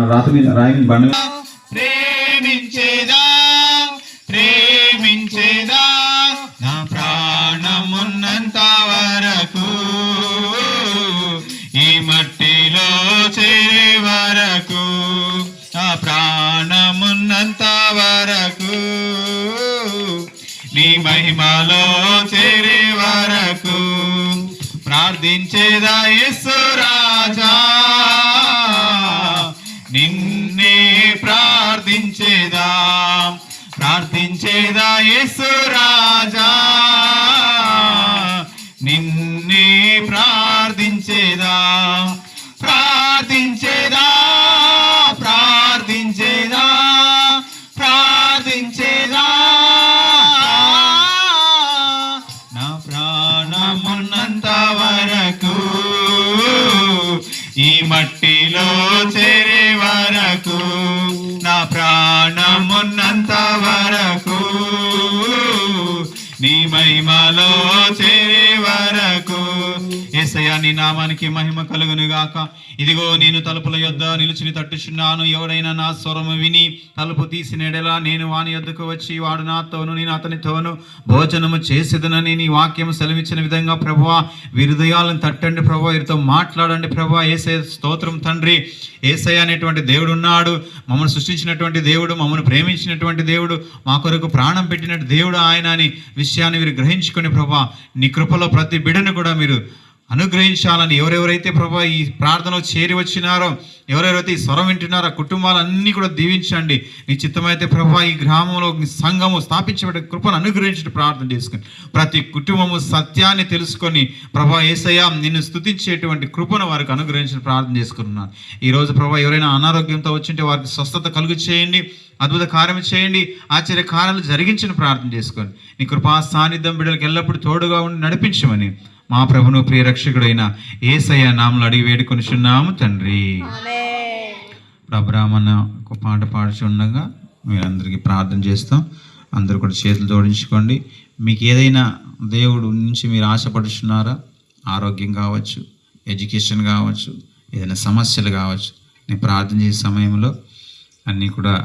రాయి బండ ప్రేమించేదా ప్రేమించేదా నా ప్రాణమున్నంత వరకు ఈ మట్టిలో చేరే వరకు నా ప్రాణమున్నంత వరకు నీ మహిమలో చేరే వరకు ప్రార్థించేదా యేసు రాజా నిన్నే ప్రార్థించేదా ప్రార్థించేదా యేసు రాజా నిన్నే ప్రార్థించేదా ప్రార్థించేదా ప్రార్థించేదా ప్రార్థించేదా నా ప్రాణమున్నంత వరకు ఈ మట్టిలో చేరే వరకు నా ప్రాణమున్నంత వరకు నీ మహిమలో చేరే వరకు యేసయ్యా నీ నామానికి మహిమ కలుగును గాక. ఇదిగో నేను తలుపుల యొద్ద నిలుచుని తట్టుచున్నాను. ఎవడైనా నా స్వరము విని తలుపు తీసిన ఎడలా నేను వాని యొద్దకు వచ్చి వాడు నాతోను నేను అతనితోను భోజనము చేసేదనని నీ వాక్యం సెలవిచ్చిన విధంగా ప్రభువా హృదయాలను తట్టండి ప్రభువా, వీరితో మాట్లాడండి ప్రభువా. యేసయ్య స్తోత్రం తండ్రి. యేసయ్య అనేటువంటి దేవుడు ఉన్నాడు, మమ్మల్ని సృష్టించినటువంటి దేవుడు, మమ్మల్ని ప్రేమించినటువంటి దేవుడు, మా కొరకు ప్రాణం పెట్టిన దేవుడు ఆయన అని విషయాన్ని మీరు గ్రహించుకొని ప్రభువా నీ కృపలో ప్రతి బిడ్డను కూడా మీరు అనుగ్రహించాలని, ఎవరెవరైతే ప్రభా ఈ ప్రార్థనలో చేరి వచ్చినారో, ఎవరెవరైతే ఈ స్వరం వింటున్నారో ఆ కుటుంబాలన్నీ కూడా దీవించండి. నీ చిత్తమైతే ప్రభా ఈ గ్రామంలో సంఘము స్థాపించబడే కృపను అనుగ్రహించి ప్రార్థన చేసుకుని ప్రతి కుటుంబము సత్యాన్ని తెలుసుకొని ప్రభా యేసయ్య నిన్ను స్తుతించేటువంటి కృపను వారికి అనుగ్రహించి ప్రార్థన చేసుకున్నాను. ఈరోజు ప్రభా ఎవరైనా అనారోగ్యంతో వచ్చింటే వారికి స్వస్థత కలుగు చేయండి, అద్భుత కార్యం చేయండి, ఆశ్చర్య కార్యాలు జరిగించిన ప్రార్థన చేసుకొని నీ కృపా సాన్నిధ్యం బిడ్డలకు ఎల్లప్పుడూ తోడుగా ఉండి నడిపించమని మా ప్రభును ప్రియ రక్షకుడైన యేసయ్య నామములో అడిగి వేడుకొనిచున్నాము తండ్రి. అబ్రాహ్మణ ఒక పాట పాడుచుండగా మీరందరికీ ప్రార్థన చేస్తాం. అందరూ కూడా చేతులు జోడించుకోండి. మీకు ఏదైనా దేవుడు నుంచి మీరు ఆశపడుచున్నారా, ఆరోగ్యం కావచ్చు, ఎడ్యుకేషన్ కావచ్చు, ఏదైనా సమస్యలు కావచ్చు, నేను ప్రార్థన చేసే సమయంలో అన్నీ కూడా